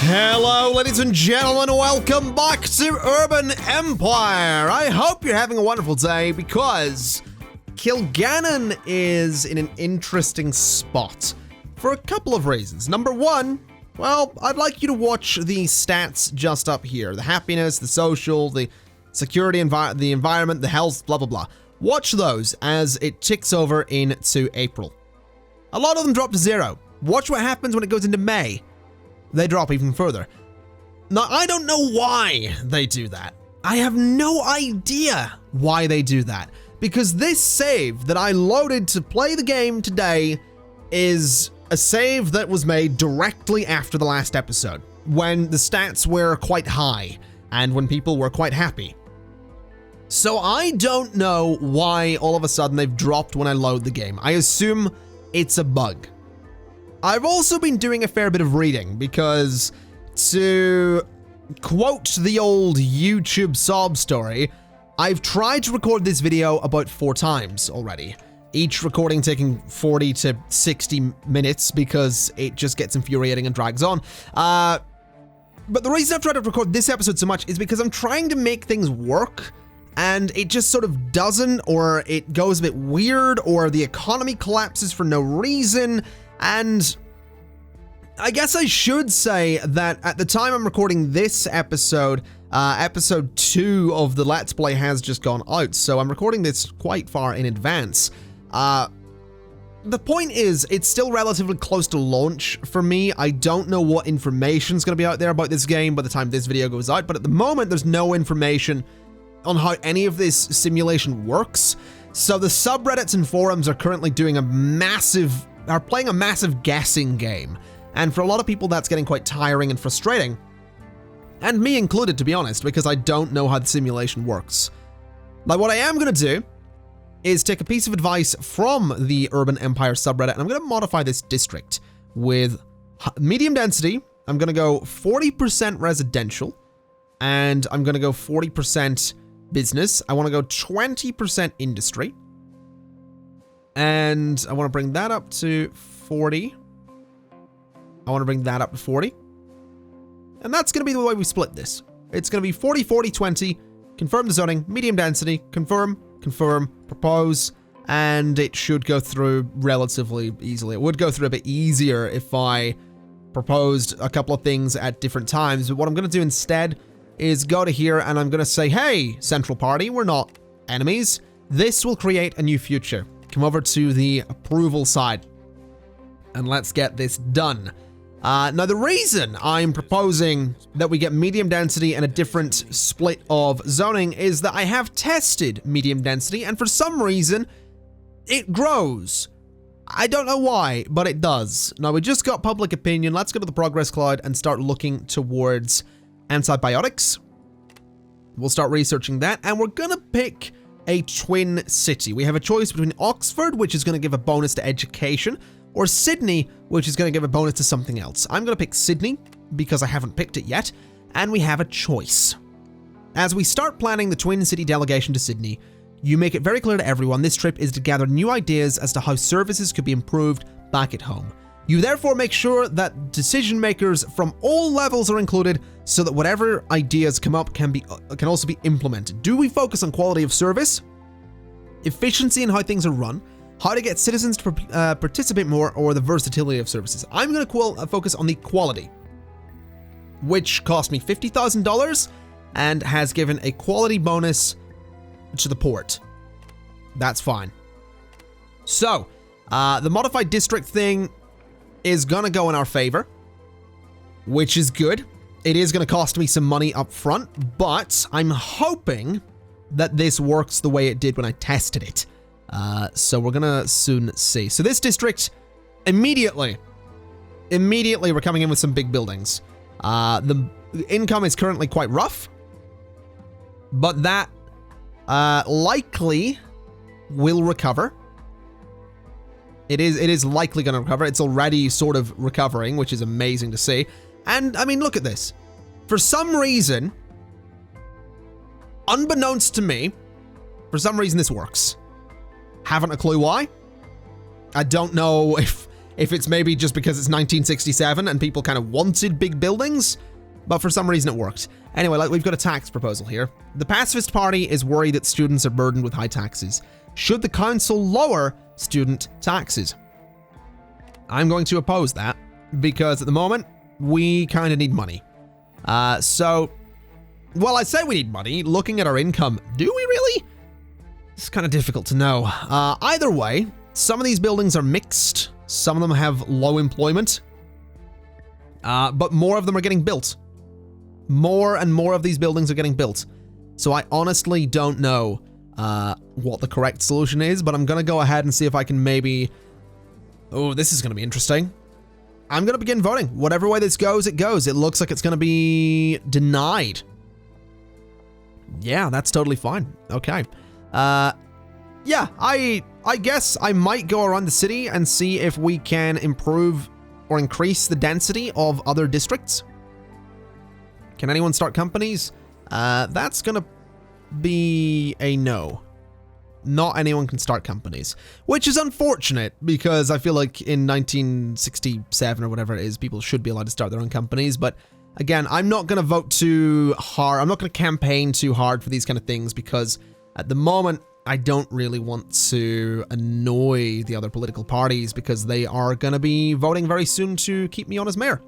Hello, ladies and gentlemen, welcome back to Urban Empire. I hope you're having a wonderful day because Kilgannon is in an interesting spot for a couple of reasons. Number one, well, I'd like you to watch the stats just up here. The happiness, the social, the security, the environment, the health, blah, blah, blah. Watch those as it ticks over into April. A lot of them drop to 0. Watch what happens when it goes into May. They drop even further. Now, I don't know why they do that. I have no idea why they do that. Because this save that I loaded to play the game today is a save that was made directly after the last episode, when the stats were quite high and when people were quite happy. So I don't know why all of a sudden they've dropped when I load the game. I assume it's a bug. I've also been doing a fair bit of reading because, to quote the old YouTube sob story, I've tried to record this video about 4 times already, each recording taking 40 to 60 minutes because it just gets infuriating and drags on. But the reason I've tried to record this episode so much is because I'm trying to make things work and it just sort of doesn't, or it goes a bit weird, or the economy collapses for no reason. And I guess I should say that at the time I'm recording this episode, episode 2 of the Let's Play has just gone out, so I'm recording this quite far in advance. The point is, it's still relatively close to launch for me. I don't know what information's going to be out there about this game by the time this video goes out, but at the moment there's no information on how any of this simulation works. So the subreddits and forums are currently doing playing a massive guessing game. And for a lot of people, that's getting quite tiring and frustrating. And me included, to be honest, because I don't know how the simulation works. Now, what I am going to do is take a piece of advice from the Urban Empire subreddit, and I'm going to modify this district with medium density. I'm going to go 40% residential, and I'm going to go 40% business. I want to go 20% industry. And I want to bring that up to 40. I want to bring that up to 40. And that's going to be the way we split this. It's going to be 40, 40, 20, confirm the zoning, medium density, confirm, propose, and it should go through relatively easily. It would go through a bit easier if I proposed a couple of things at different times, but what I'm going to do instead is go to here and I'm going to say, hey, Central Party, we're not enemies. This will create a new future. Come over to the approval side and let's get this done. Now, the reason I'm proposing that we get medium density and a different split of zoning is that I have tested medium density and for some reason it grows. I don't know why, but it does. Now, we just got public opinion. Let's go to the progress cloud and start looking towards antibiotics. We'll start researching that, and we're gonna pick a twin city. We have a choice between Oxford, which is gonna give a bonus to education, or Sydney, which is gonna give a bonus to something else. I'm gonna pick Sydney because I haven't picked it yet, and we have a choice. As we start planning the twin city delegation to Sydney, you make it very clear to everyone this trip is to gather new ideas as to how services could be improved back at home. You therefore make sure that decision makers from all levels are included so that whatever ideas come up can also be implemented. Do we focus on quality of service, efficiency in how things are run, how to get citizens to participate more, or the versatility of services? I'm going to focus on the quality, which cost me $50,000 and has given a quality bonus to the port. That's fine. So, the modified district thing is gonna go in our favor, which is good. It is gonna cost me some money up front, but I'm hoping that this works the way it did when I tested it. So we're gonna soon see. So this district, immediately we're coming in with some big buildings. The income is currently quite rough, but that likely will recover. It is likely going to recover. It's already sort of recovering, which is amazing to see. And I mean, look at this. For some reason, unbeknownst to me, for some reason this works. Haven't a clue why. I don't know if it's maybe just because it's 1967 and people kind of wanted big buildings, but for some reason it worked. Anyway, like, we've got a tax proposal here. The Pacifist Party is worried that students are burdened with high taxes. Should the council lower student taxes? I'm going to oppose that because at the moment, we kind of need money. Well, I say we need money. Looking at our income, do we really? It's kind of difficult to know. Either way, some of these buildings are mixed. Some of them have low employment. But more of them are getting built. More and more of these buildings are getting built. So I honestly don't know what the correct solution is, but I'm going to go ahead and see if I can maybe... Oh, this is going to be interesting. I'm going to begin voting. Whatever way this goes, it goes. It looks like it's going to be denied. Yeah, that's totally fine. Okay. Yeah, I guess I might go around the city and see if we can improve or increase the density of other districts. Can anyone start companies? That's going to be a no. Not anyone can start companies, which is unfortunate because I feel like in 1967 or whatever it is, people should be allowed to start their own companies. But again, I'm not going to vote too hard. I'm not going to campaign too hard for these kind of things because at the moment, I don't really want to annoy the other political parties because they are going to be voting very soon to keep me on as mayor.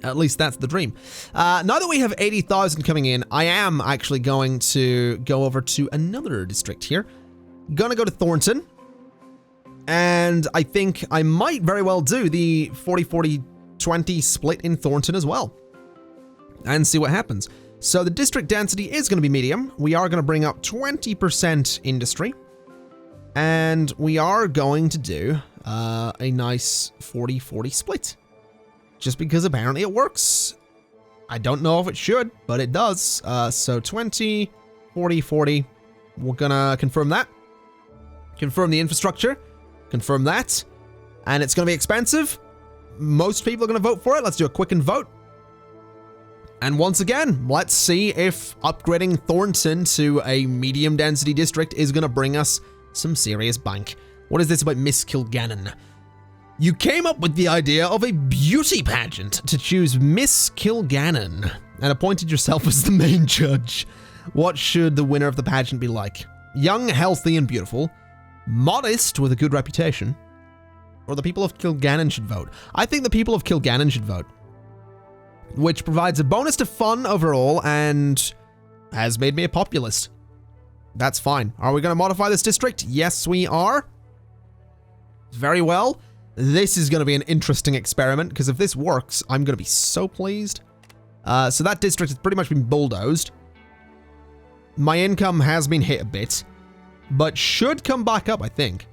At least that's the dream. Now that we have 80,000 coming in, I am actually going to go over to another district here. Gonna go to Thornton. And I think I might very well do the 40-40-20 split in Thornton as well. And see what happens. So the district density is going to be medium. We are going to bring up 20% industry. And we are going to do a nice 40-40 split. Just because apparently it works. I don't know if it should, but it does. So 20, 40, 40. We're gonna confirm that. Confirm the infrastructure. Confirm that. And it's gonna be expensive. Most people are gonna vote for it. Let's do a quicken vote. And once again, let's see if upgrading Thornton to a medium density district is gonna bring us some serious bank. What is this about Miss Kilgannon? You came up with the idea of a beauty pageant to choose Miss Kilgannon and appointed yourself as the main judge. What should the winner of the pageant be like? Young, healthy, and beautiful, modest with a good reputation, or the people of Kilgannon should vote? I think the people of Kilgannon should vote, which provides a bonus to fun overall and has made me a populist. That's fine. Are we going to modify this district? Yes, we are. Very well. This is going to be an interesting experiment, because if this works, I'm going to be so pleased. So that district has pretty much been bulldozed. My income has been hit a bit, but should come back up, I think.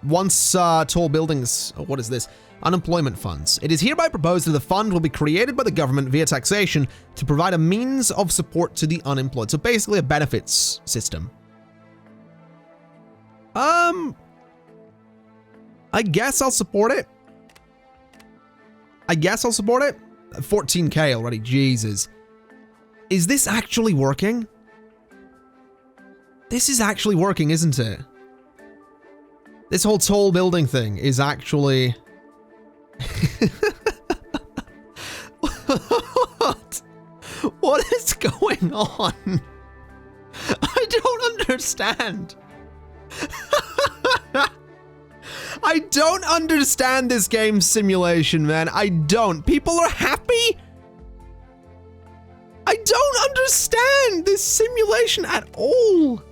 Once tall buildings... Oh, what is this? Unemployment funds. It is hereby proposed that the fund will be created by the government via taxation to provide a means of support to the unemployed. So basically a benefits system. I guess I'll support it. 14K already, Jesus. Is this actually working? This is actually working, isn't it? This whole tall building thing is actually... What is going on? I don't understand. I don't understand this game simulation, man. I don't. People are happy? I don't understand this simulation at all.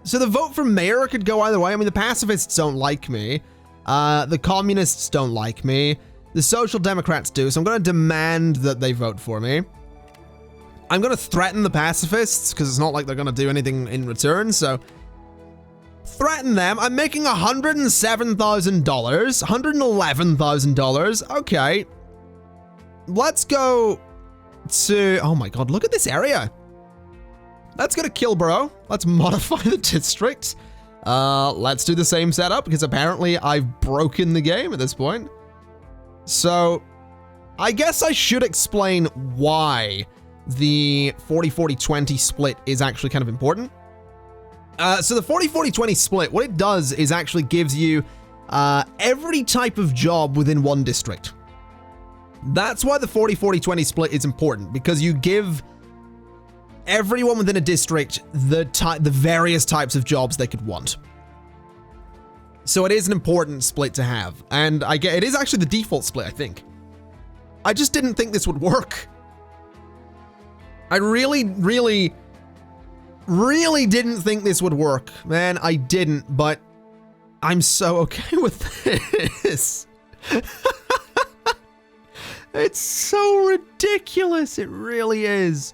So the vote for mayor could go either way. I mean, the pacifists don't like me. The communists don't like me. The social democrats do, so I'm going to demand that they vote for me. I'm going to threaten the pacifists, because it's not like they're going to do anything in return, so... Threaten them. I'm making $107,000. $111,000. Okay. Let's go to... Oh my god, look at this area. Let's go to Kilborough. Let's modify the district. Let's do the same setup, because apparently I've broken the game at this point. So, I guess I should explain why the 40-40-20 split is actually kind of important. So the 40-40-20 split, what it does is actually gives you every type of job within one district. That's why the 40-40-20 split is important, because you give everyone within a district the various types of jobs they could want. So it is an important split to have, and it is actually the default split, I think. I just didn't think this would work. I really didn't think this would work, man. I didn't, but I'm so okay with this. It's so ridiculous. It really is.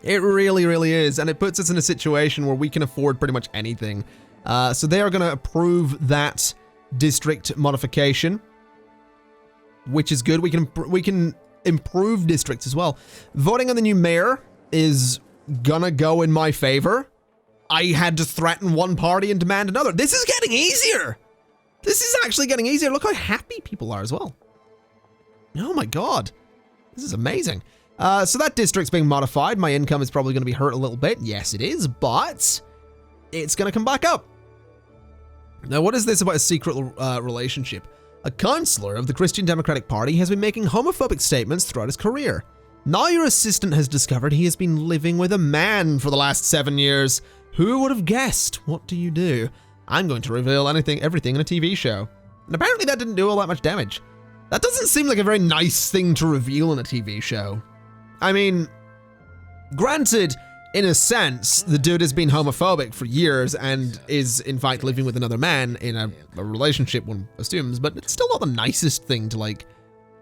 It really is. And it puts us in a situation where we can afford pretty much anything. So they are going to approve that district modification, which is good. We can improve districts as well. Voting on the new mayor is gonna go in my favor. I had to threaten one party and demand another. This is getting easier. This is actually getting easier. Look how happy people are as well. Oh my god. This is amazing. So that district's being modified. My income is probably going to be hurt a little bit. Yes, it is, but it's going to come back up. Now, what is this about a secret relationship? A councillor of the Christian Democratic Party has been making homophobic statements throughout his career. Now your assistant has discovered he has been living with a man for the last 7 years. Who would have guessed? What do you do? I'm going to reveal everything in a TV show. And apparently that didn't do all that much damage. That doesn't seem like a very nice thing to reveal in a TV show. I mean, granted, in a sense, the dude has been homophobic for years and is, in fact, living with another man in a relationship, one assumes, but it's still not the nicest thing to, like,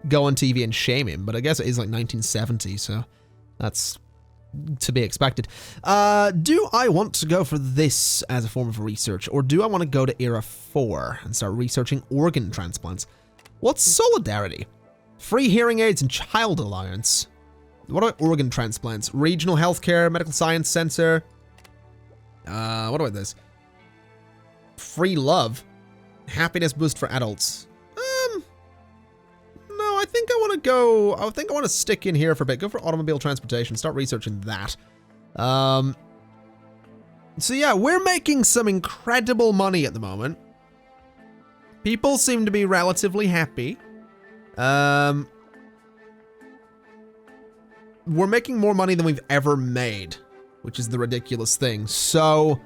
go on TV and shame him. But I guess it is, like, 1970, so that's to be expected. Do I want to go for this as a form of research, or do I want to go to Era 4 and start researching organ transplants? What's Solidarity? Free hearing aids and child allowance. What about organ transplants? Regional healthcare, medical science center. What about this? Free love. Happiness boost for adults. No, I think I want to stick in here for a bit. Go for automobile transportation. Start researching that. So yeah, we're making some incredible money at the moment. People seem to be relatively happy. We're making more money than we've ever made, which is the ridiculous thing. So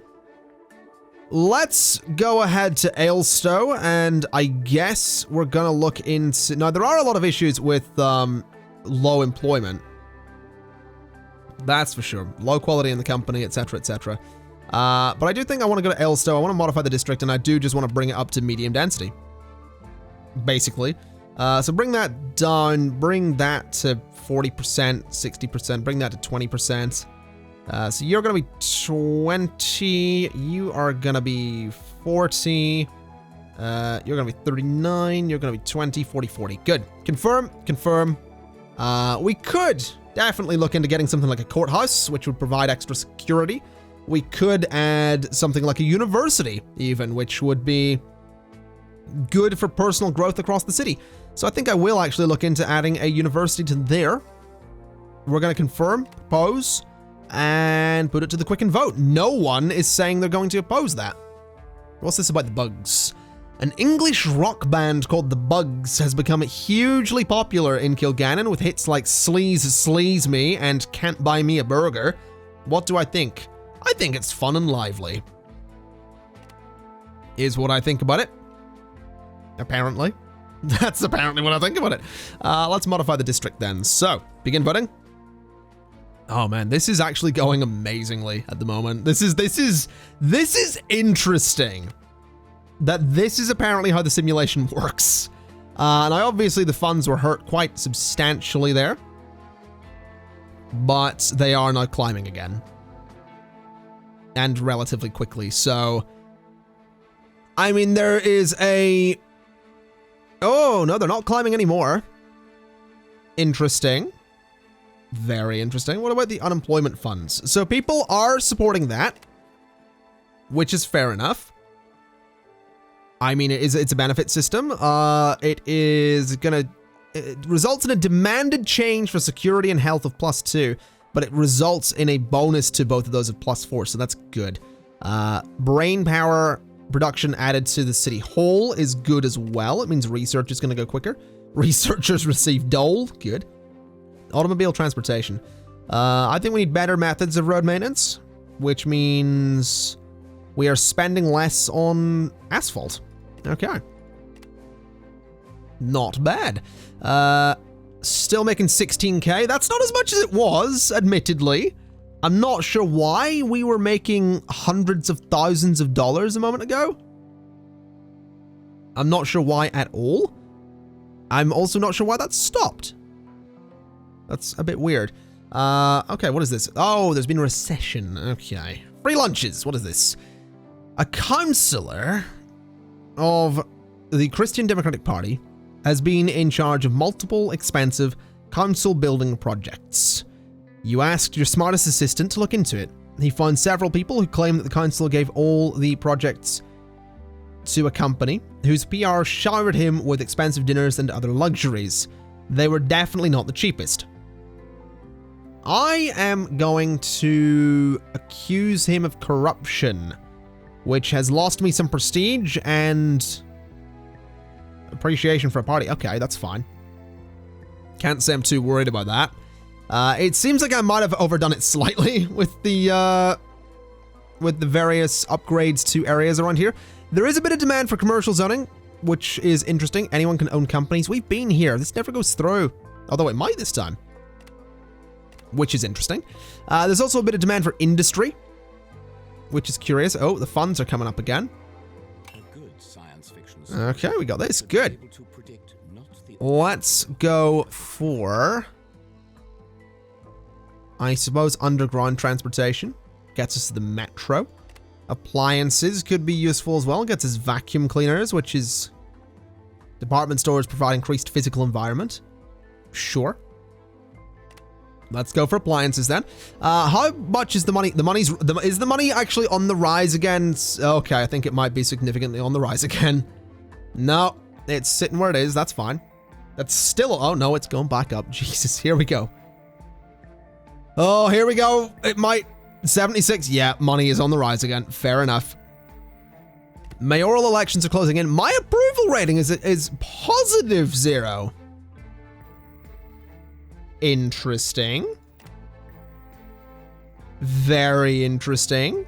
let's go ahead to Ailstow, and I guess we're gonna look into... Now, there are a lot of issues with low employment. That's for sure. Low quality in the company, etc., etc. But I do think I want to go to Ailstow. I want to modify the district, and I do just want to bring it up to medium density, basically. So bring that down, bring that to 40%, 60%, bring that to 20%. So you're going to be 20, you are going to be 40, you're going to be 39, you're going to be 20, 40, 40. Good. Confirm, confirm. We could definitely look into getting something like a courthouse, which would provide extra security. We could add something like a university, even, which would be good for personal growth across the city. So I think I will actually look into adding a university to there. We're going to confirm, propose, and put it to the quicken vote. No one is saying they're going to oppose that. What's this about the Bugs? An English rock band called the Bugs has become hugely popular in Kilgannon with hits like Sleaze Me and Can't Buy Me a Burger. What do I think? I think it's fun and lively. Is what I think about it. Apparently. That's apparently what I think about it. Let's modify the district then. So, begin voting. Oh man, this is actually going amazingly at the moment. This is interesting. That this is apparently how the simulation works. And obviously the funds were hurt quite substantially there. But they are now climbing again. And relatively quickly, so... I mean, there is a... Oh, no, they're not climbing anymore. Interesting. Very interesting. What about the unemployment funds? So people are supporting that, which is fair enough. I mean, it's a benefit system. It results in a demanded change for security and health of +2. but it results in a bonus to both of those of +4, so that's good. Brain power production added to the city hall is good as well. It means research is going to go quicker. Researchers receive dole. Good. Automobile transportation. I think we need better methods of road maintenance, which means we are spending less on asphalt. Okay. Not bad. Still making 16k. That's not as much as it was, admittedly. I'm not sure why we were making hundreds of thousands of dollars a moment ago. I'm not sure why at all. I'm also not sure why that stopped. That's a bit weird. Okay, what is this? Oh, there's been a recession. Okay. Free lunches. What is this? A councillor of the Christian Democratic Party has been in charge of multiple expensive council building projects. You asked your smartest assistant to look into it. He found several people who claim that the council gave all the projects to a company whose PR showered him with expensive dinners and other luxuries. They were definitely not the cheapest. I am going to accuse him of corruption, which has lost me some prestige and appreciation for a party. Okay, that's fine. Can't say I'm too worried about that. It seems like I might have overdone it slightly with the various upgrades to areas around here. There is a bit of demand for commercial zoning, which is interesting. Anyone can own companies. We've been here. This never goes through. Although it might this time. Which is interesting. There's also a bit of demand for industry, which is curious. Oh, the funds are coming up again. Okay, we got this. Good. Let's go for, I suppose, underground transportation. Gets us to the metro. Appliances could be useful as well. Gets us vacuum cleaners, which is department stores provide increased physical environment. Sure. Let's go for appliances then. How much is the money? Is the money actually on the rise again? Okay, I think it might be significantly on the rise again. No, it's sitting where it is. That's fine. That's still, oh no, it's going back up. Jesus, here we go. Oh, here we go. It might, 76. Yeah, money is on the rise again. Fair enough. Mayoral elections are closing in. My approval rating is +0. Interesting. Very interesting.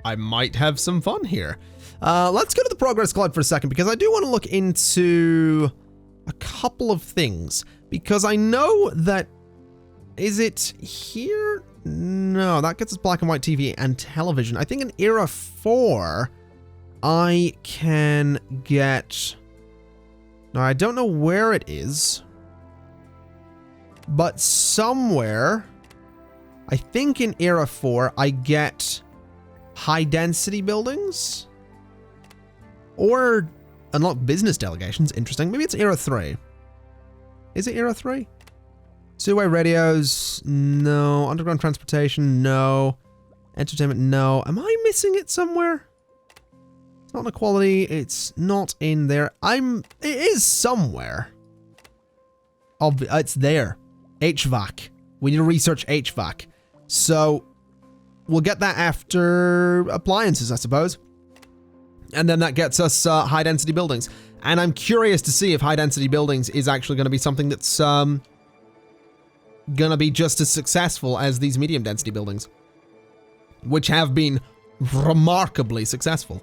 I might have some fun here. Let's go to the progress cloud for a second, because I do want to look into a couple of things. Because I know that, is it here? No, that gets us black and white TV and television. I think in Era 4, I can get, now I don't know where it is, but somewhere, I think in Era 4, I get high density buildings or unlock business delegations. Interesting. Maybe it's Era 3. Is it Era 3? Two-way radios, no. Underground transportation, no. Entertainment, no. Am I missing it somewhere? It's not inequality. It's not in there. It is somewhere. It's there. HVAC. We need to research HVAC. So we'll get that after appliances, I suppose. And then that gets us high density buildings. And I'm curious to see if high density buildings is actually going to be something that's gonna be just as successful as these medium density buildings, which have been remarkably successful.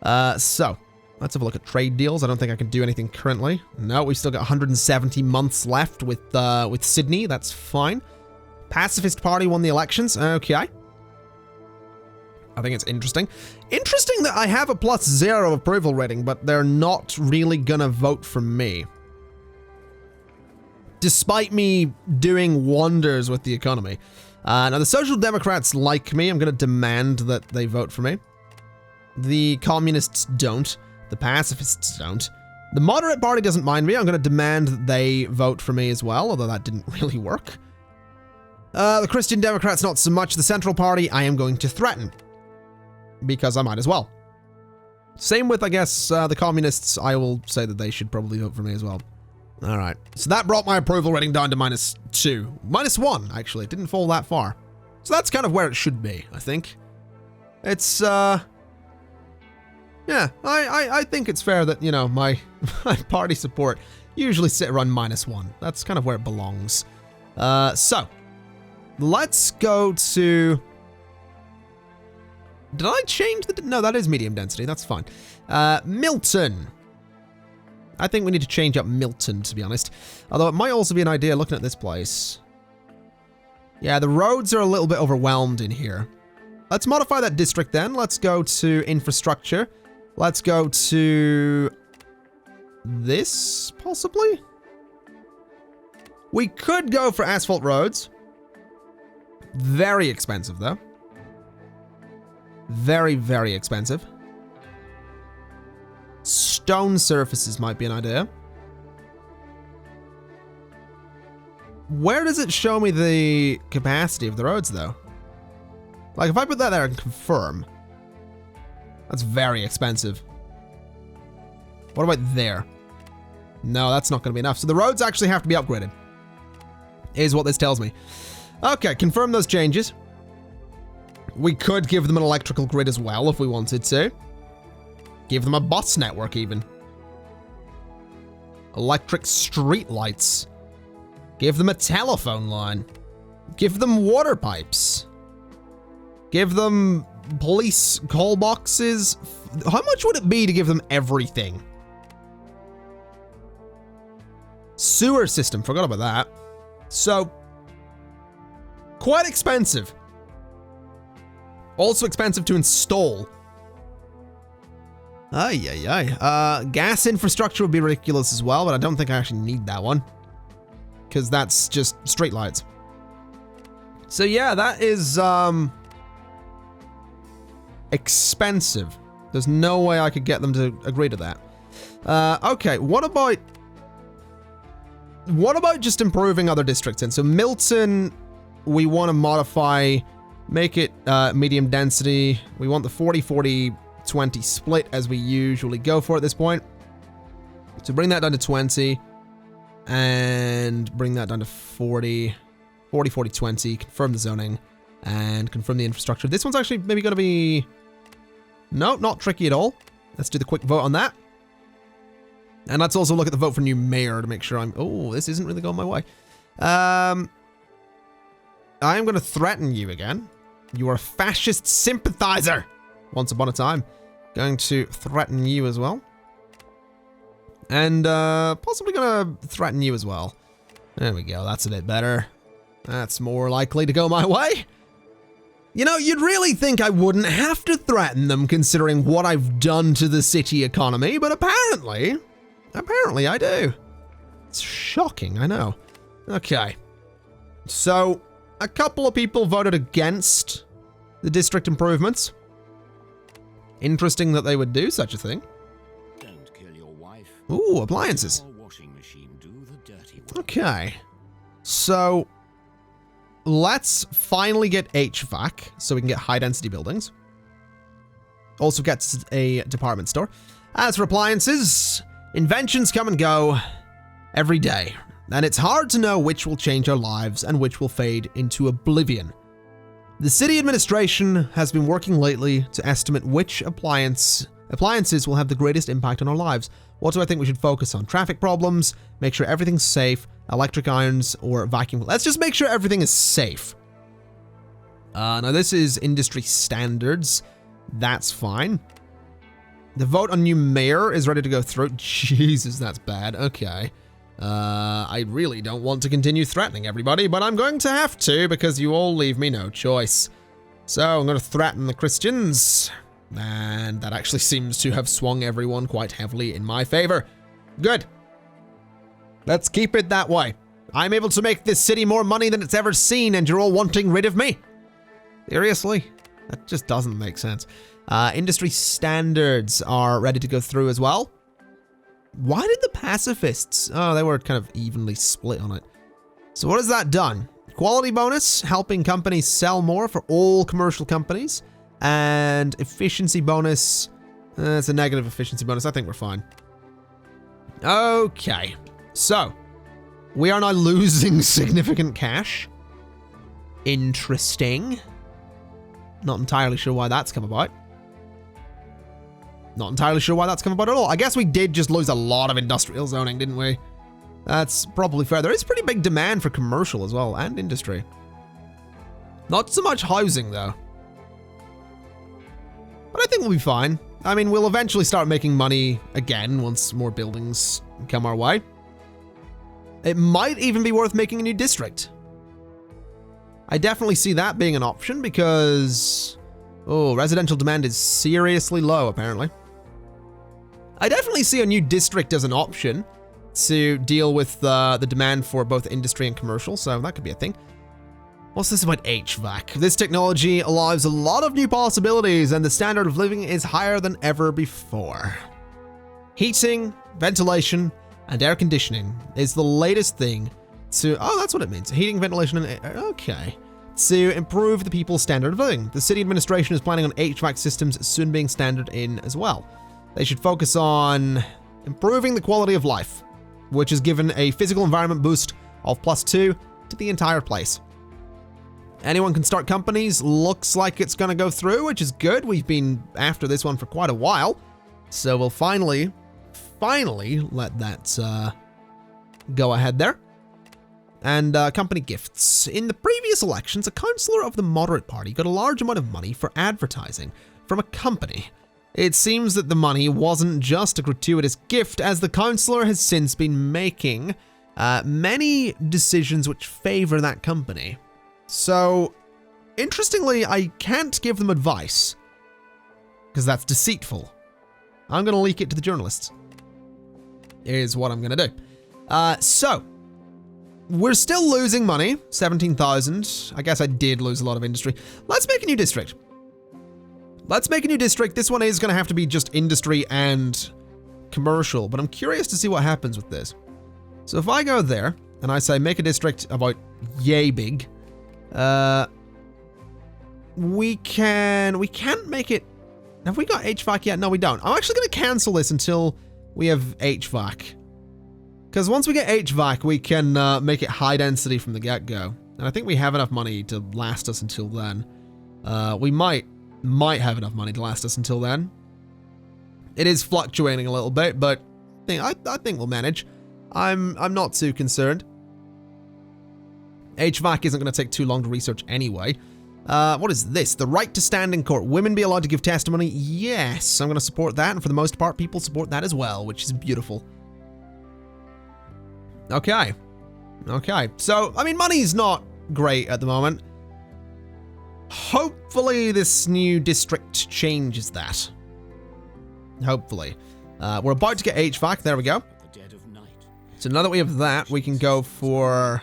So let's have a look at trade deals. I don't think I can do anything currently. No, we've still got 170 months left with Sydney. That's fine. Pacifist Party won the elections. Okay. I think it's interesting. Interesting that I have a +0 approval rating, but they're not really gonna vote for me. Despite me doing wonders with the economy. Now, the Social Democrats like me. I'm going to demand that they vote for me. The Communists don't. The Pacifists don't. The Moderate Party doesn't mind me. I'm going to demand that they vote for me as well, although that didn't really work. The Christian Democrats, not so much. The Central Party, I am going to threaten. Because I might as well. Same with, I guess, the Communists. I will say that they should probably vote for me as well. All right. So that brought my approval rating down to -2. -1, actually. It didn't fall that far. So that's kind of where it should be, I think. It's, yeah, I think it's fair that, you know, my party support usually sit around -1. That's kind of where it belongs. So, let's go to... Did I change the... No, that is medium density. That's fine. Milton. I think we need to change up Milton, to be honest. Although it might also be an idea looking at this place. Yeah, the roads are a little bit overwhelmed in here. Let's modify that district then. Let's go to infrastructure. Let's go to this, possibly? We could go for asphalt roads. Very expensive, though. Very, very expensive. Stone surfaces might be an idea. Where does it show me the capacity of the roads, though? Like, if I put that there and confirm, that's very expensive. What about there? No, that's not going to be enough. So the roads actually have to be upgraded, is what this tells me. Okay, confirm those changes. We could give them an electrical grid as well if we wanted to. Give them a bus network, even. Electric street lights. Give them a telephone line. Give them water pipes. Give them police call boxes. How much would it be to give them everything? Sewer system, forgot about that. So, quite expensive. Also expensive to install. Gas infrastructure would be ridiculous as well, but I don't think I actually need that one. Because that's just street lights. So yeah, that is, expensive. There's no way I could get them to agree to that. Okay, what about just improving other districts then? So Milton, we want to modify, make it medium density. We want the 40-40-20 split as we usually go for at this point. So bring that down to 20 and bring that down to 40-40-20, confirm the zoning and confirm the infrastructure. This one's actually maybe going to be... No, not tricky at all. Let's do the quick vote on that. And let's also look at the vote for new mayor to make sure I'm... Oh, this isn't really going my way. I am going to threaten you again. You are a fascist sympathizer. Once upon a time. Going to threaten you as well. And possibly going to threaten you as well. There we go. That's a bit better. That's more likely to go my way. You know, you'd really think I wouldn't have to threaten them considering what I've done to the city economy, but apparently I do. It's shocking, I know. Okay. So, a couple of people voted against the district improvements. Interesting that they would do such a thing. Don't kill your wife. Ooh, appliances. Washing machine do the dirty work. Okay. So, let's finally get HVAC so we can get high-density buildings. Also gets a department store. As for appliances, inventions come and go every day, and it's hard to know which will change our lives and which will fade into oblivion. The city administration has been working lately to estimate which appliances will have the greatest impact on our lives. What do I think we should focus on? Traffic problems, make sure everything's safe, electric irons, or vacuum. Let's just make sure everything is safe. Now this is industry standards. That's fine. The vote on new mayor is ready to go through. Jesus, that's bad. Okay. I really don't want to continue threatening everybody, but I'm going to have to because you all leave me no choice. So I'm going to threaten the Christians. And that actually seems to have swung everyone quite heavily in my favor. Good. Let's keep it that way. I'm able to make this city more money than it's ever seen, and you're all wanting rid of me. Seriously? That just doesn't make sense. Industry standards are ready to go through as well. Why did the pacifists? Oh, they were kind of evenly split on it. So what has that done? Quality bonus, helping companies sell more for all commercial companies. And efficiency bonus. It's a negative efficiency bonus. I think we're fine. Okay. So, we are now losing significant cash. Interesting. Not entirely sure why that's come about. Not entirely sure why that's come about at all. I guess we did just lose a lot of industrial zoning, didn't we? That's probably fair. There is pretty big demand for commercial as well, and industry. Not so much housing, though. But I think we'll be fine. I mean, we'll eventually start making money again once more buildings come our way. It might even be worth making a new district. I definitely see that being an option because... oh, residential demand is seriously low, apparently. I definitely see a new district as an option to deal with the demand for both industry and commercial, so that could be a thing. What's this about HVAC? This technology allows a lot of new possibilities, and the standard of living is higher than ever before. Heating, ventilation, and air conditioning is the latest thing to... oh, that's what it means. Heating, ventilation, and air... okay. To improve the people's standard of living. The city administration is planning on HVAC systems soon being standard in as well. They should focus on improving the quality of life, which is given a physical environment boost of +2 to the entire place. Anyone can start companies. Looks like it's going to go through, which is good. We've been after this one for quite a while. So we'll finally let that go ahead there. And company gifts. In the previous elections, a councillor of the Moderate Party got a large amount of money for advertising from a company. It seems that the money wasn't just a gratuitous gift, as the councillor has since been making many decisions which favour that company. So, interestingly, I can't give them advice, because that's deceitful. I'm going to leak it to the journalists, is what I'm going to do. So, we're still losing money, 17,000. I guess I did lose a lot of industry. Let's make a new district. Let's make a new district. This one is going to have to be just industry and commercial, but I'm curious to see what happens with this. So if I go there and I say make a district about yay big, we can't make it. Have we got HVAC yet? No, we don't. I'm actually going to cancel this until we have HVAC. Because once we get HVAC, we can make it high density from the get-go. And I think we have enough money to last us until then. We might have enough money to last us until then. It is fluctuating a little bit, but I think we'll manage. I'm not too concerned. HVAC isn't going to take too long to research anyway. What is this? The right to stand in court. Women be allowed to give testimony? Yes, I'm going to support that. And for the most part, people support that as well, which is beautiful. Okay. So, I mean, money's not great at the moment. Hopefully this new district changes that. Hopefully. We're about to get HVAC. There we go. So now that we have that, we can go for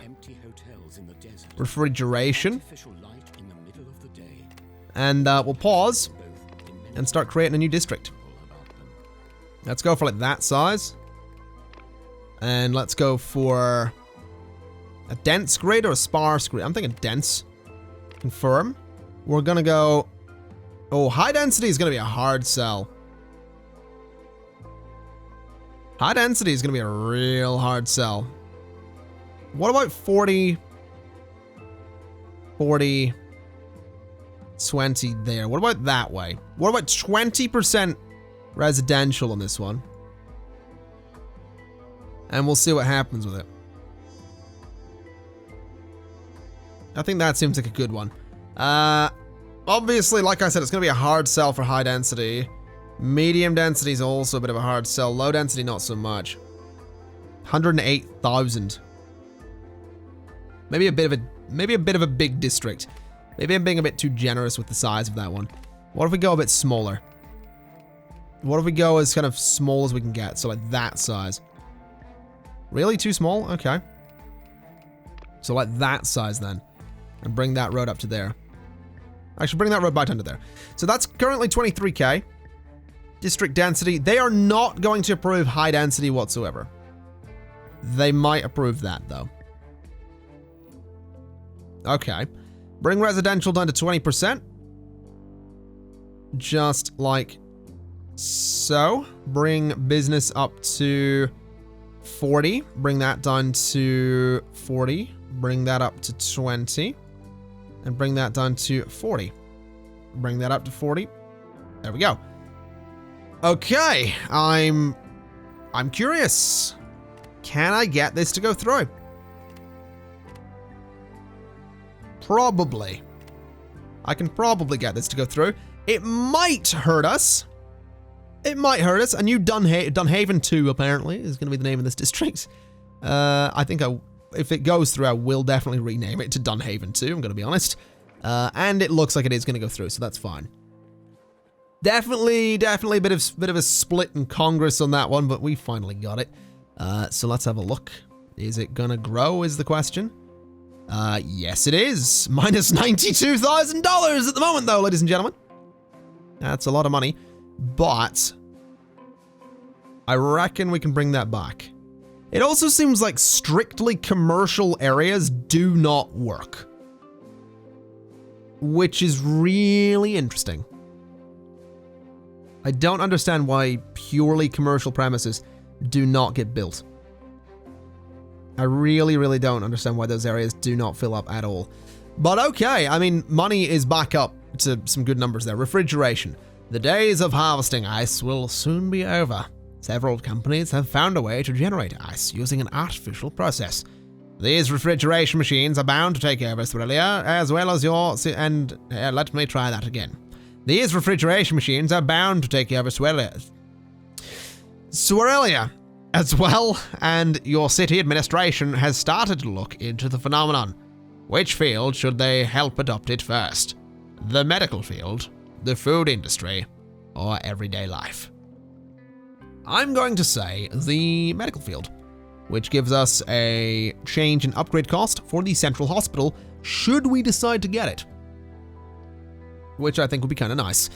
refrigeration. And we'll pause and start creating a new district. Let's go for like that size. And let's go for a dense grid or a sparse grid. I'm thinking dense. Confirm. We're going to go... oh, high density is going to be a hard sell. High density is going to be a real hard sell. What about 40, 20 there? What about that way? What about 20% residential on this one? And we'll see what happens with it. I think that seems like a good one. Obviously, like I said, it's going to be a hard sell for high density. Medium density is also a bit of a hard sell. Low density, not so much. 108,000. Maybe a bit of a big district. Maybe I'm being a bit too generous with the size of that one. What if we go a bit smaller? What if we go as kind of small as we can get? So like that size. Really? Too small? Okay. So like that size then. And bring that road up to there. Actually, bring that road back under there. So that's currently 23k. District density. They are not going to approve high density whatsoever. They might approve that though. Okay. Bring residential down to 20%. Just like so. Bring business up to 40. Bring that down to 40. Bring that up to 20. And bring that down to 40. Bring that up to 40. There we go. Okay, I'm curious. Can I get this to go through? Probably. I can probably get this to go through. It might hurt us. It might hurt us. A new Dunhaven 2, apparently, is going to be the name of this district. I think if it goes through, I will definitely rename it to Dunhaven 2, I'm going to be honest. And it looks like it is going to go through, so that's fine. Definitely a bit of a split in Congress on that one, but we finally got it. So let's have a look. Is it going to grow, is the question? Yes, it is. Minus $92,000 at the moment, though, ladies and gentlemen. That's a lot of money, but I reckon we can bring that back. It also seems like strictly commercial areas do not work, which is really interesting. I don't understand why purely commercial premises do not get built. I really don't understand why those areas do not fill up at all. But okay, I mean, money is back up to some good numbers there. Refrigeration. The days of harvesting ice will soon be over. Several companies have found a way to generate ice using an artificial process. These refrigeration machines are bound to take over Australia, as well as your... And let me try that again. These refrigeration machines are bound to take over Australia, as well, and your city administration has started to look into the phenomenon. Which field should they help adopt it first? The medical field, the food industry, or everyday life? I'm going to say the medical field, which gives us a change in upgrade cost for the central hospital, should we decide to get it. Which I think would be kind of nice.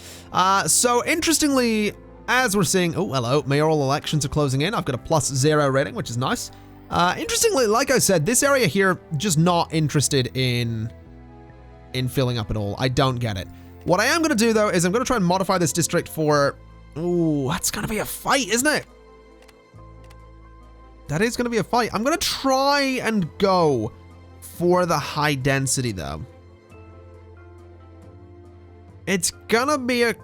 So interestingly, as we're seeing, oh, hello, mayoral elections are closing in. I've got a +0 rating, which is nice. Interestingly, like I said, this area here, just not interested in filling up at all. I don't get it. What I am going to do, though, is I'm going to try and modify this district for... Ooh, that's going to be a fight, isn't it? That is going to be a fight. I'm going to try and go for the high density, though. It's going to be a...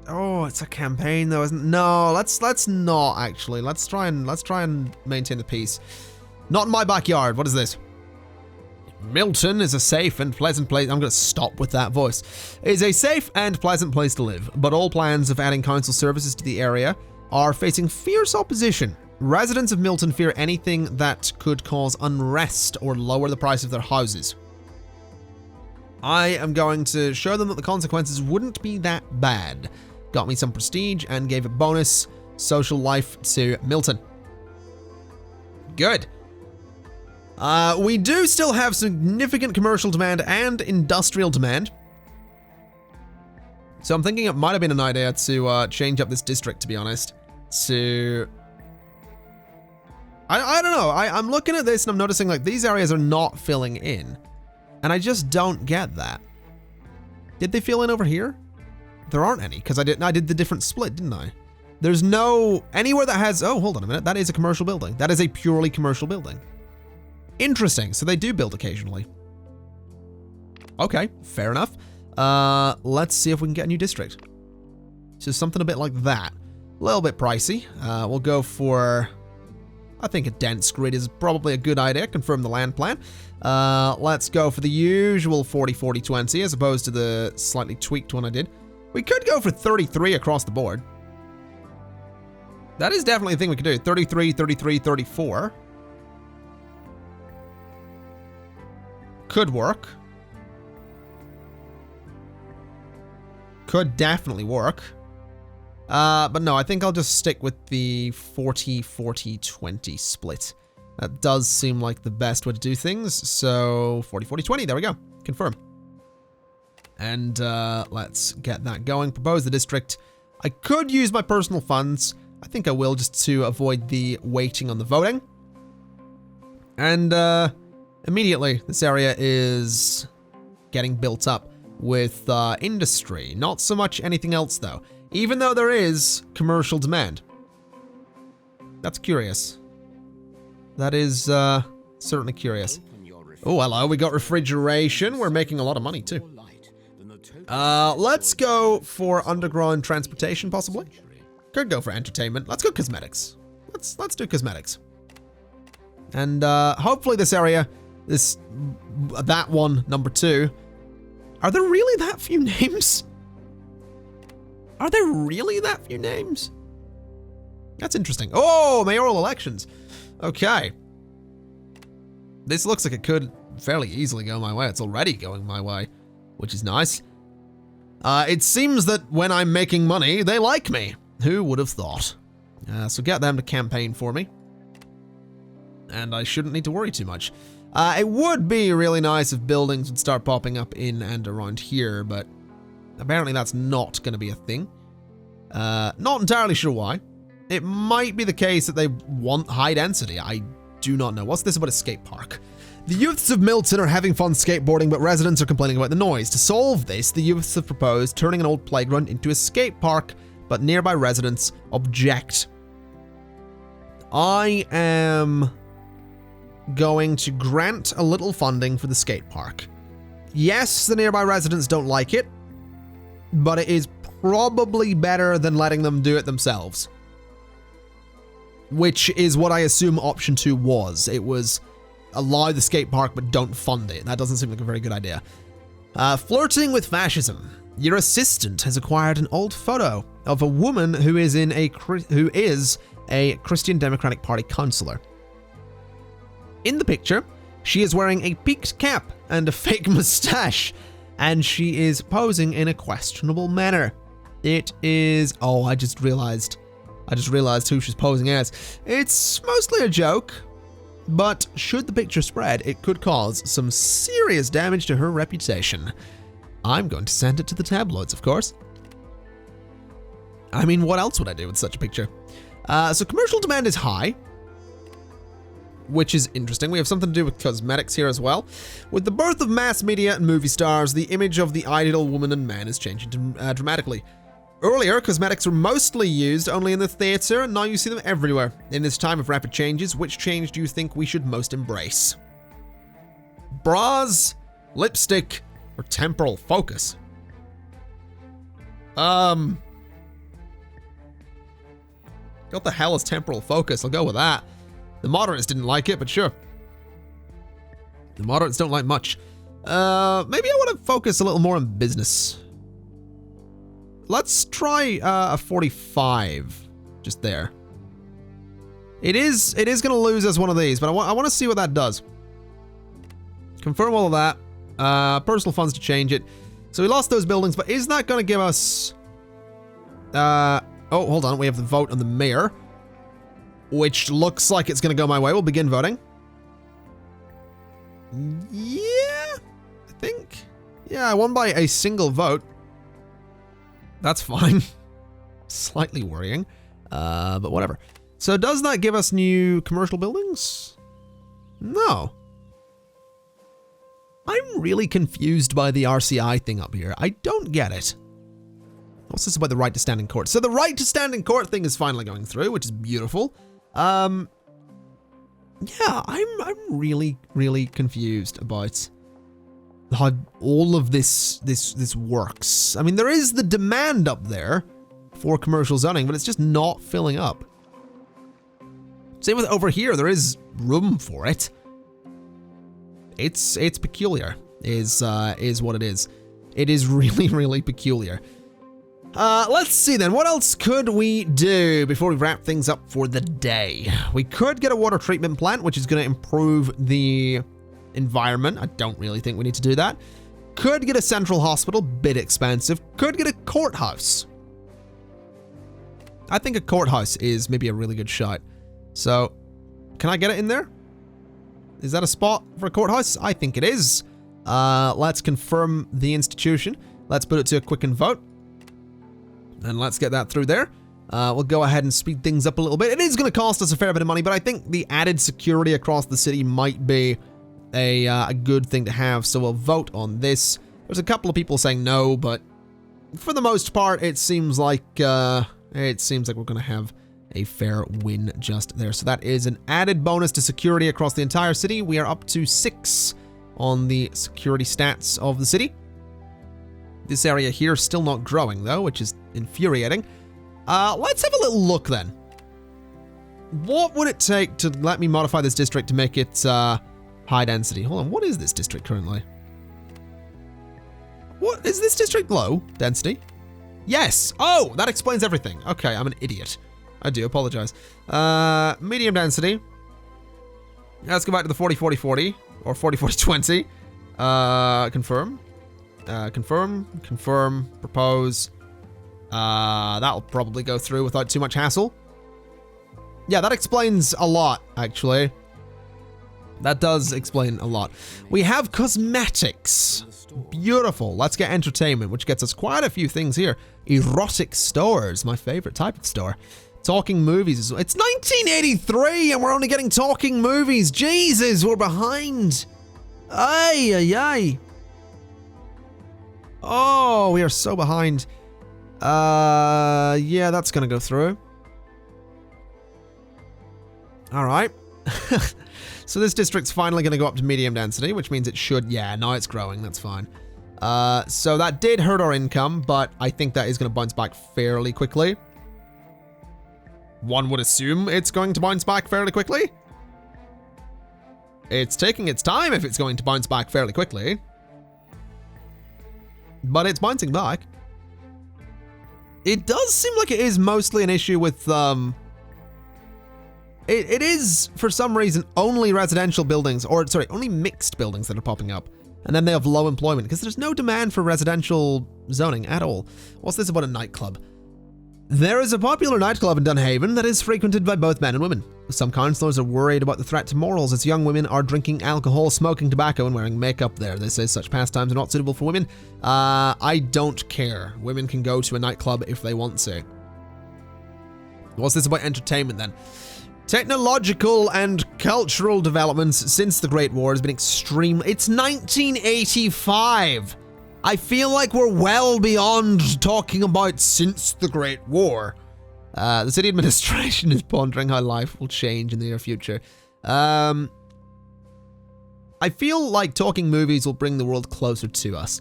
Oh, it's a campaign though, isn't it? No, let's not actually. Let's try and maintain the peace. Not in my backyard. What is this? Milton is a safe and pleasant place. I'm going to stop with that voice. Is a safe and pleasant place to live, but all plans of adding council services to the area are facing fierce opposition. Residents of Milton fear anything that could cause unrest or lower the price of their houses. I am going to show them that the consequences wouldn't be that bad. Got me some prestige and gave a bonus social life to Milton. Good. We do still have significant commercial demand and industrial demand. So I'm thinking it might have been an idea to change up this district, to be honest. To... I don't know. I'm looking at this and I'm noticing like these areas are not filling in. And I just don't get that. Did they fill in over here? There aren't any, because I did the different split, didn't I? There's no... Anywhere that has... Oh, hold on a minute. That is a commercial building. That is a purely commercial building. Interesting. So they do build occasionally. Okay, fair enough. Let's see if we can get a new district. So something a bit like that. A little bit pricey. We'll go for... I think a dense grid is probably a good idea. Confirm the land plan. Let's go for the usual 40-40-20 as opposed to the slightly tweaked one I did. We could go for 33 across the board. That is definitely a thing we could do. 33, 33, 34. Could work. Could definitely work. But no, I think I'll just stick with the 40-40-20 split. That does seem like the best way to do things. So 40-40-20, there we go. Confirm. And let's get that going. Propose the district. I could use my personal funds. I think I will, just to avoid the waiting on the voting. And immediately, this area is getting built up with industry. Not so much anything else, though. Even though there is commercial demand. That's curious. That is certainly curious. Open your Oh, hello, we got refrigeration. We're making a lot of money, too. light, then the total Let's go for underground transportation, possibly. Could go for entertainment. Let's go cosmetics. Let's do cosmetics. And hopefully this area, that one, number 2. Are there really that few names? Are there really that few names? That's interesting. Oh, mayoral elections. Okay. This looks like it could fairly easily go my way. It's already going my way, which is nice. It seems that when I'm making money, they like me. Who would have thought? So get them to campaign for me. And I shouldn't need to worry too much. It would be really nice if buildings would start popping up in and around here, but apparently that's not going to be a thing. Not entirely sure why. It might be the case that they want high density. I do not know. What's this about a skate park? The youths of Milton are having fun skateboarding, but residents are complaining about the noise. To solve this, the youths have proposed turning an old playground into a skate park, but nearby residents object. I am going to grant a little funding for the skate park. Yes, the nearby residents don't like it, but it is probably better than letting them do it themselves. Which is what I assume option 2 was. It was allow the skate park but don't fund it. That doesn't seem like a very good idea. Flirting with fascism. Your assistant has acquired an old photo of a woman who is a Christian Democratic Party councillor. In the picture, she is wearing a peaked cap and a fake mustache, and she is posing in a questionable manner. It is... Oh, I just realized who she's posing as. It's mostly a joke, but should the picture spread, it could cause some serious damage to her reputation. I'm going to send it to the tabloids, of course. I mean, what else would I do with such a picture? So commercial demand is high, which is interesting. We have something to do with cosmetics here as well. With the birth of mass media and movie stars, the image of the ideal woman and man is changing dramatically. Earlier, cosmetics were mostly used only in the theater, and now you see them everywhere. In this time of rapid changes, which change do you think we should most embrace? Bras, lipstick, or temporal focus? What the hell is temporal focus? I'll go with that. The moderates didn't like it, but sure. The moderates don't like much. Maybe I want to focus a little more on business. Let's try a 45, just there. It is going to lose us one of these, but I want to see what that does. Confirm all of that. Personal funds to change it. So we lost those buildings, but is that going to give us... oh, hold on. We have the vote on the mayor, which looks like it's going to go my way. We'll begin voting. Yeah, I think. Yeah, I won by a single vote. That's fine. Slightly worrying, but whatever. So does that give us new commercial buildings? No. I'm really confused by the RCI thing up here. I don't get it. What's this about the right to stand in court? So the right to stand in court thing is finally going through, which is beautiful. Yeah, I'm really, really confused about how all of this works. I mean, there is the demand up there for commercial zoning, but it's just not filling up. Same with over here, there is room for it. It's peculiar, is what it is. It is really, really peculiar. Let's see then, what else could we do before we wrap things up for the day? We could get a water treatment plant, which is going to improve the environment. I don't really think we need to do that. Could get a central hospital, bit expensive. Could get a courthouse. I think a courthouse is maybe a really good shot. So, can I get it in there? Is that a spot for a courthouse? I think it is. Let's confirm the institution. Let's put it to a quicken vote. And let's get that through there. We'll go ahead and speed things up a little bit. It is going to cost us a fair bit of money, but I think the added security across the city might be a good thing to have. So we'll vote on this. There's a couple of people saying no, but for the most part, it seems like we're going to have a fair win just there. So that is an added bonus to security across the entire city. We are up to 6 on the security stats of the city. This area here is still not growing though, which is infuriating. Let's have a little look then. What would it take to let me modify this district to make it high density? Hold on, what is this district currently? What is this district low density? Yes. Oh, that explains everything. Okay, I'm an idiot. I do apologize. Medium density. Let's go back to the 40-40-40 or 40-40-20. Confirm. Confirm, propose. That'll probably go through without too much hassle. Yeah, that explains a lot, actually. That does explain a lot. We have cosmetics. Beautiful. Let's get entertainment, which gets us quite a few things here. Erotic stores, my favorite type of store. Talking movies as well. It's 1983 and we're only getting talking movies. Jesus, we're behind. Ay, ay, ay. Oh, we are so behind. Yeah, that's gonna go through. All right. So this district's finally gonna go up to medium density, which means it should, yeah, now it's growing, that's fine. So that did hurt our income, but I think that is gonna bounce back fairly quickly. One would assume it's going to bounce back fairly quickly. It's taking its time if it's going to bounce back fairly quickly. But it's bouncing back. It does seem like it is mostly an issue with, it is, for some reason, only residential buildings, or sorry, only mixed buildings that are popping up. And then they have low employment, because there's no demand for residential zoning at all. What's this about a nightclub? There is a popular nightclub in Dunhaven that is frequented by both men and women. Some councillors are worried about the threat to morals as young women are drinking alcohol, smoking tobacco, and wearing makeup there. They say such pastimes are not suitable for women. I don't care. Women can go to a nightclub if they want to. What's this about entertainment then? Technological and cultural developments since the Great War has been extreme. It's 1985. I feel like we're well beyond talking about since the Great War. The city administration is pondering how life will change in the near future. I feel like talking movies will bring the world closer to us.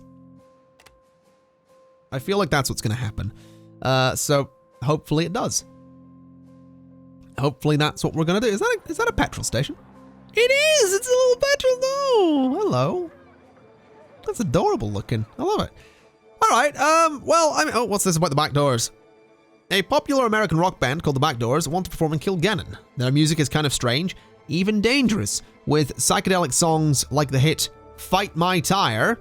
I feel like that's what's going to happen. So hopefully it does. Hopefully that's what we're going to do. Is that a petrol station? It is! It's a little petrol. Oh, hello. That's adorable looking. I love it. All right. Well, I mean, oh, what's this about the Back Doors? A popular American rock band called the Back Doors want to perform in Kilgannon. Their music is kind of strange, even dangerous, with psychedelic songs like the hit Fight My Tire,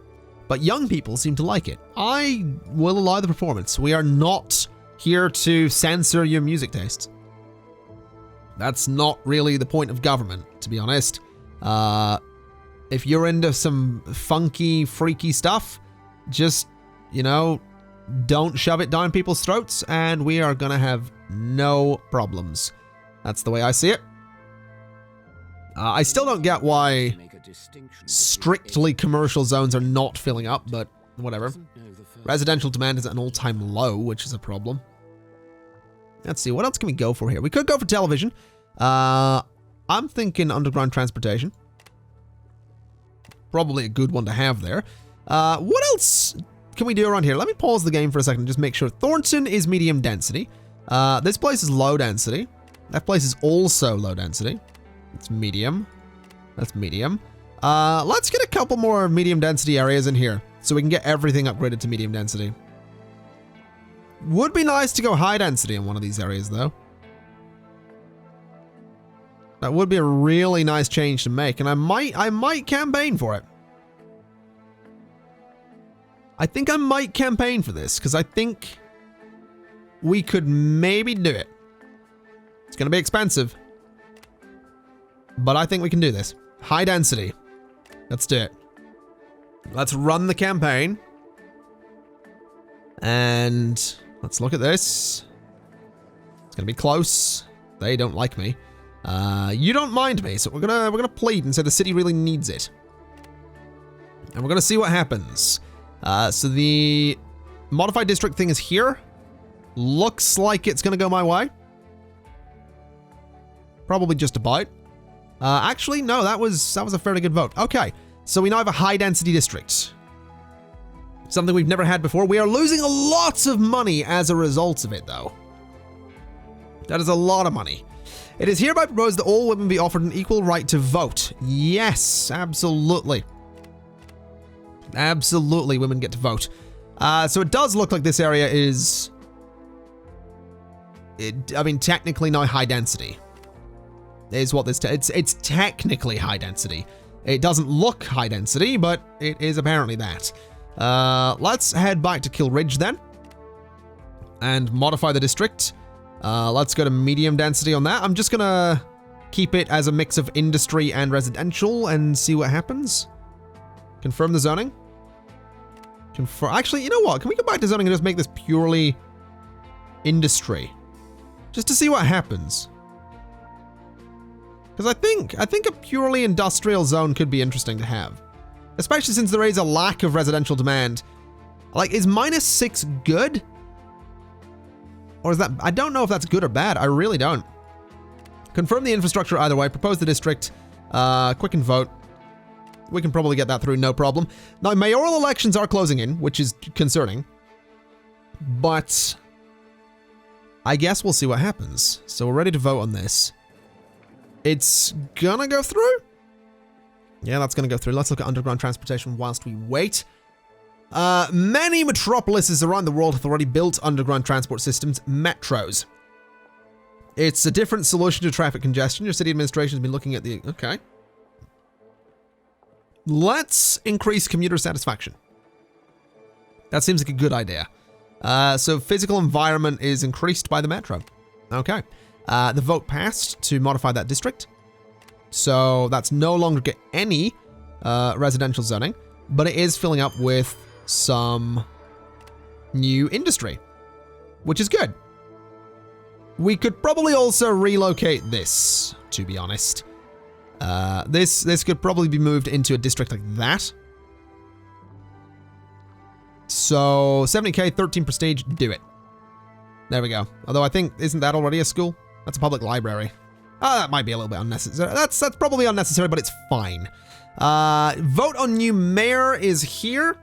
but young people seem to like it. I will allow the performance. We are not here to censor your music tastes. That's not really the point of government, to be honest. If you're into some funky, freaky stuff, just, you know, don't shove it down people's throats, and we are gonna have no problems. That's the way I see it. I still don't get why strictly commercial zones are not filling up, but whatever. Residential demand is at an all-time low, which is a problem. Let's see, what else can we go for here? We could go for television. I'm thinking underground transportation. Probably a good one to have there. What else can we do around here? Let me pause the game for a second and just make sure. Thornton is medium density. This place is low density. That place is also low density. It's medium. That's medium. Let's get a couple more medium density areas in here so we can get everything upgraded to medium density. Would be nice to go high density in one of these areas though. That would be a really nice change to make, and I might campaign for it. I think I might campaign for this, because I think we could maybe do it. It's going to be expensive, but I think we can do this. High density. Let's do it. Let's run the campaign. And let's look at this. It's going to be close. They don't like me. You don't mind me, so we're gonna plead and say the city really needs it. And we're gonna see what happens. So the modified district thing is here. Looks like it's gonna go my way. Probably just about. Actually, no, that was a fairly good vote. Okay, so we now have a high density district. Something we've never had before. We are losing a lot of money as a result of it, though. That is a lot of money. It is hereby proposed that all women be offered an equal right to vote. Yes, absolutely. Absolutely, women get to vote. So it does look like this area is... technically now high density. Is what this... It's technically high density. It doesn't look high density, but it is apparently that. Let's head back to Kill Ridge then. And modify the district. Let's go to medium density on that. I'm just gonna keep it as a mix of industry and residential and see what happens. Confirm the zoning. Actually, you know what? Can we go back to zoning and just make this purely industry? Just to see what happens. Because I think a purely industrial zone could be interesting to have. Especially since there is a lack of residential demand. Like, is -6 good? Or is that... I don't know if that's good or bad. I really don't. Confirm the infrastructure either way. Propose the district. Quicken vote. We can probably get that through, no problem. Now, mayoral elections are closing in, which is concerning. But... I guess we'll see what happens. So we're ready to vote on this. It's gonna go through? Yeah, that's gonna go through. Let's look at underground transportation whilst we wait. Many metropolises around the world have already built underground transport systems, metros. It's a different solution to traffic congestion. Your city administration has been looking at the... Okay. Let's increase commuter satisfaction. That seems like a good idea. So physical environment is increased by the metro. Okay. The vote passed to modify that district. So that's no longer get any residential zoning, but it is filling up with some new industry, which is good. We could probably also relocate this, to be honest. This could probably be moved into a district like that. So 70k, 13 prestige, do it. There we go. Although I think, isn't that already a school? That's a public library. Oh, that might be a little bit unnecessary. That's probably unnecessary, but it's fine. Vote on new mayor is here.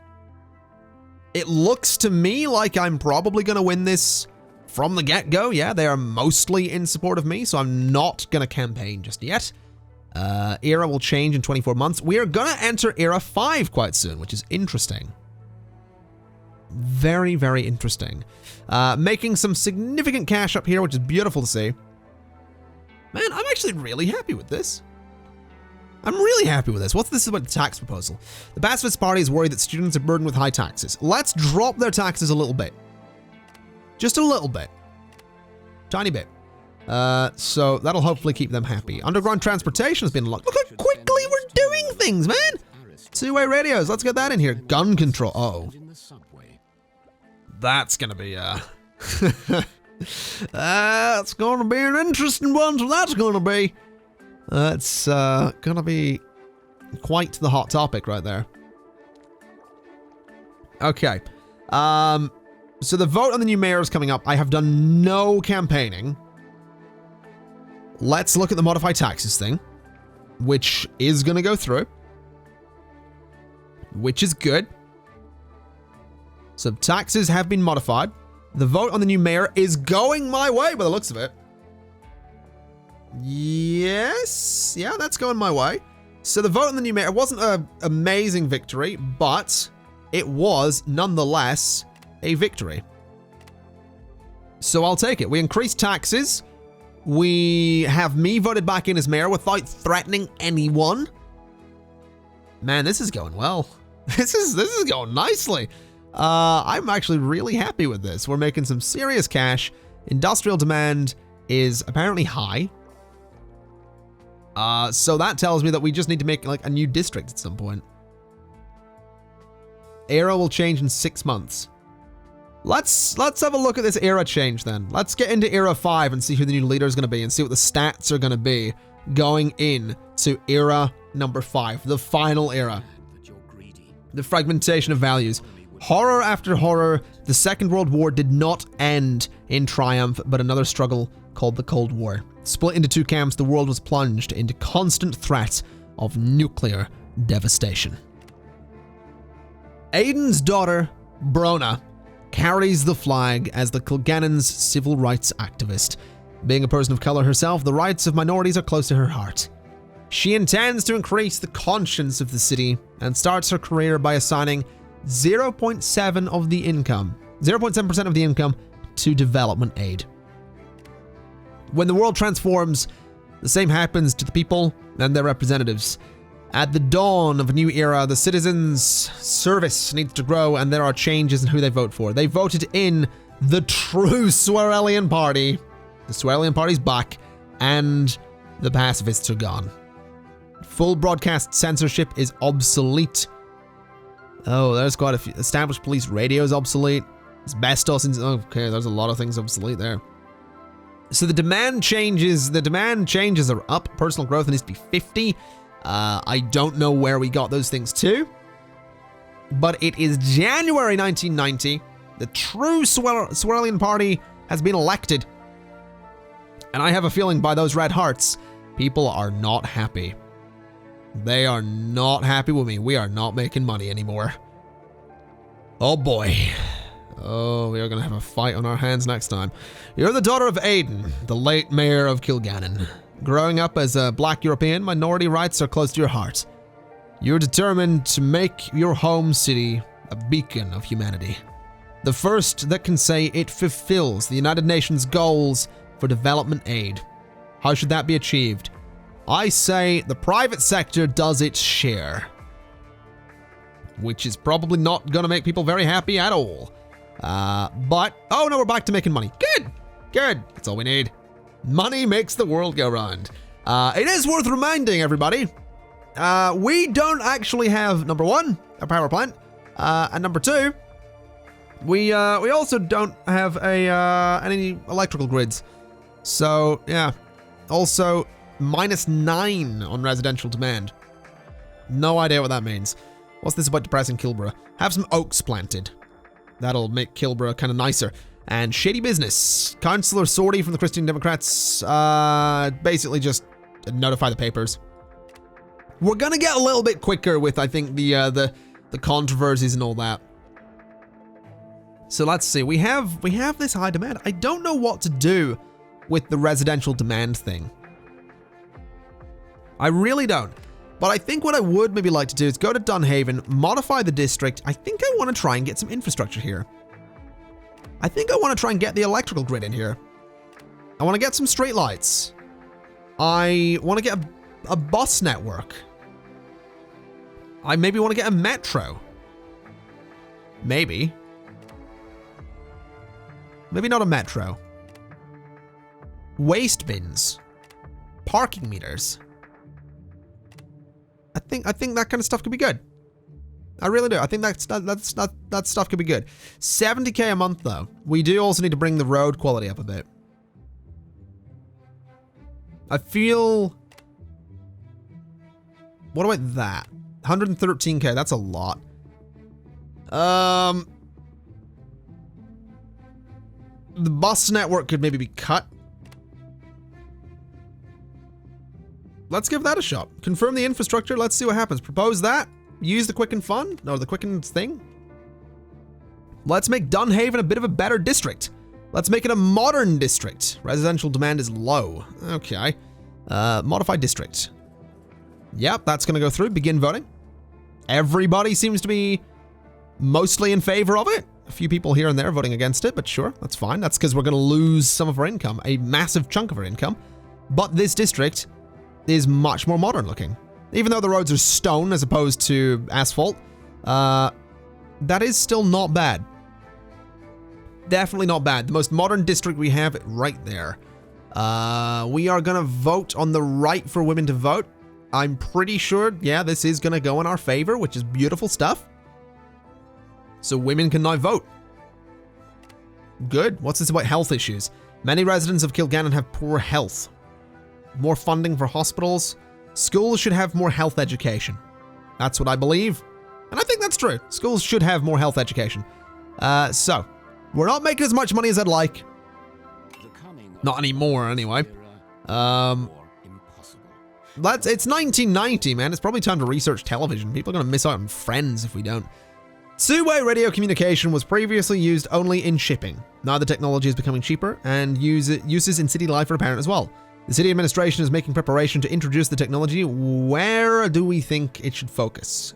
It looks to me like I'm probably going to win this from the get-go. Yeah, they are mostly in support of me, so I'm not going to campaign just yet. Era will change in 24 months. We are going to enter Era 5 quite soon, which is interesting. Very, very interesting. Making some significant cash up here, which is beautiful to see. Man, I'm actually really happy with this. I'm really happy with this. What's this about the tax proposal? The pacifist party is worried that students are burdened with high taxes. Let's drop their taxes a little bit. Just a little bit. Tiny bit. So that'll hopefully keep them happy. Underground transportation has been unlocked. Look how quickly we're doing things, man! Two-way radios. Let's get that in here. Gun control. Uh-oh. That's gonna be, that's gonna be an interesting one, so that's gonna be. It's gonna be quite the hot topic right there. Okay. So the vote on the new mayor is coming up. I have done no campaigning. Let's look at the modify taxes thing, which is gonna go through. Which is good. So taxes have been modified. The vote on the new mayor is going my way by the looks of it. Yes. Yeah, that's going my way. So the vote on the new mayor, it wasn't an amazing victory, but it was nonetheless a victory. So I'll take it. We increased taxes. We have me voted back in as mayor without threatening anyone. Man, this is going well. This is going nicely. I'm actually really happy with this. We're making some serious cash. Industrial demand is apparently high. So that tells me that we just need to make like a new district at some point. Era will change in 6 months. Let's have a look at this era change then. Let's get into Era 5 and see who the new leader is going to be and see what the stats are going to be going in to Era number 5, the final era. The fragmentation of values. Horror after horror, the Second World War did not end in triumph, but another struggle called the Cold War. Split into two camps, the world was plunged into constant threat of nuclear devastation. Aiden's daughter, Brona, carries the flag as the Kilgannon's civil rights activist. Being a person of color herself, the rights of minorities are close to her heart. She intends to increase the conscience of the city and starts her career by assigning 0.7% of the income to development aid. When the world transforms, the same happens to the people and their representatives. At the dawn of a new era, the citizens' service needs to grow, and there are changes in who they vote for. They voted in the true Swearelian Party. The Swearelian Party's back, and the pacifists are gone. Full broadcast censorship is obsolete. Oh, there's quite a few. Established police radio is obsolete. Asbestos. Okay, there's a lot of things obsolete there. So the demand changes are up. Personal growth needs to be 50. I don't know where we got those things to. But it is January 1990. The true Swearelian Party has been elected. And I have a feeling by those red hearts, people are not happy. They are not happy with me. We are not making money anymore. Oh boy. Oh, we are going to have a fight on our hands next time. You're the daughter of Aiden, the late mayor of Kilgannon. Growing up as a black European, minority rights are close to your heart. You're determined to make your home city a beacon of humanity. The first that can say it fulfills the United Nations goals for development aid. How should that be achieved? I say the private sector does its share. Which is probably not going to make people very happy at all. But, oh no, we're back to making money. Good, good. That's all we need. Money makes the world go round. It is worth reminding everybody, we don't actually have, number one, a power plant, and number two, we also don't have any electrical grids. So, yeah. Also, -9 on residential demand. No idea what that means. What's this about depressing Kilborough? Have some oaks planted. That'll make Kilborough kind of nicer. And shady business. Councillor Sorty from the Christian Democrats, basically just notify the papers. We're gonna get a little bit quicker with, I think, the controversies and all that. So let's see. We have this high demand. I don't know what to do with the residential demand thing. I really don't. But I think what I would maybe like to do is go to Dunhaven, modify the district. I think I want to try and get some infrastructure here. I think I want to try and get the electrical grid in here. I want to get some street lights. I want to get a bus network. I maybe want to get a metro. Maybe. Maybe not a metro. Waste bins. Parking meters. I think that kind of stuff could be good. I really do. I think that stuff could be good. 70k a month though. We do also need to bring the road quality up a bit. I feel... What about that? 113k, that's a lot. The bus network could maybe be cut. Let's give that a shot. Confirm the infrastructure. Let's see what happens. Propose that. Use the Quicken Fund, or the Quicken thing. Let's make Dunhaven a bit of a better district. Let's make it a modern district. Residential demand is low. Okay. Modified district. Yep, that's going to go through. Begin voting. Everybody seems to be mostly in favor of it. A few people here and there voting against it, but sure, that's fine. That's because we're going to lose some of our income, a massive chunk of our income. But this district is much more modern looking. Even though the roads are stone as opposed to asphalt, that is still not bad. Definitely not bad. The most modern district we have right there. We are gonna vote on the right for women to vote. I'm pretty sure, yeah, this is gonna go in our favor, which is beautiful stuff. So women can now vote. Good. What's this about health issues? Many residents of Kilgannon have poor health. More funding for hospitals. Schools should have more health education. That's what I believe. And I think that's true. Schools should have more health education. So, we're not making as much money as I'd like. Not anymore, anyway. More impossible. It's 1990, man. It's probably time to research television. People are going to miss out on Friends if we don't. Two-way radio communication was previously used only in shipping. Now the technology is becoming cheaper and uses in city life are apparent as well. The city administration is making preparation to introduce the technology. Where do we think it should focus?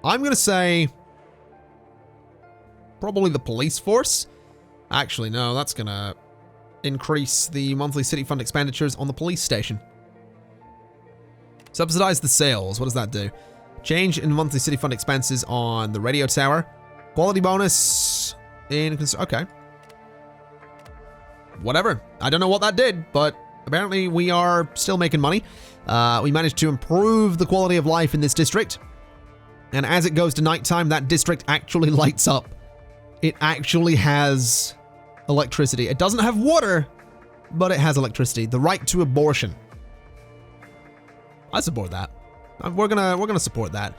I'm going to say probably the police force. Actually, no, that's going to increase the monthly city fund expenditures on the police station. Subsidize the sales. What does that do? Change in monthly city fund expenses on the radio tower. Quality bonus in... Okay. Whatever. I don't know what that did, but apparently we are still making money. We managed to improve the quality of life in this district. And as it goes to nighttime, that district actually lights up. It actually has electricity. It doesn't have water, but it has electricity. The right to abortion. I support that. We're gonna support that.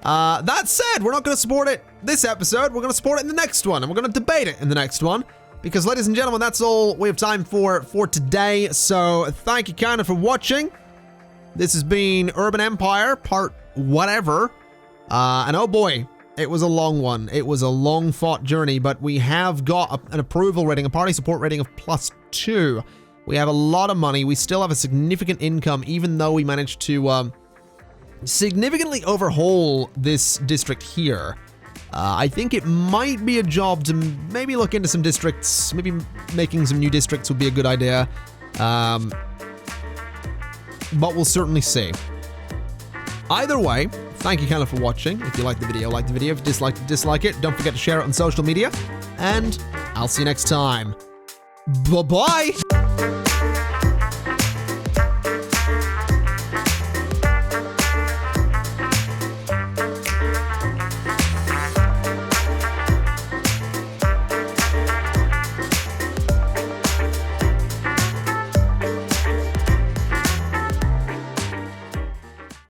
That said, we're not gonna support it this episode. We're gonna support it in the next one, and we're gonna debate it in the next one. Because, ladies and gentlemen, that's all we have time for today. So, thank you kind of for watching. This has been Urban Empire, part whatever. And oh boy, it was a long one. It was a long-fought journey, but we have got an approval rating, a party support rating of +2. We have a lot of money. We still have a significant income, even though we managed to significantly overhaul this district here. I think it might be a job to maybe look into some districts. Maybe making some new districts would be a good idea. But we'll certainly see. Either way, thank you kind of for watching. If you liked the video, like the video. If you disliked it, dislike it. Don't forget to share it on social media. And I'll see you next time. Bye-bye!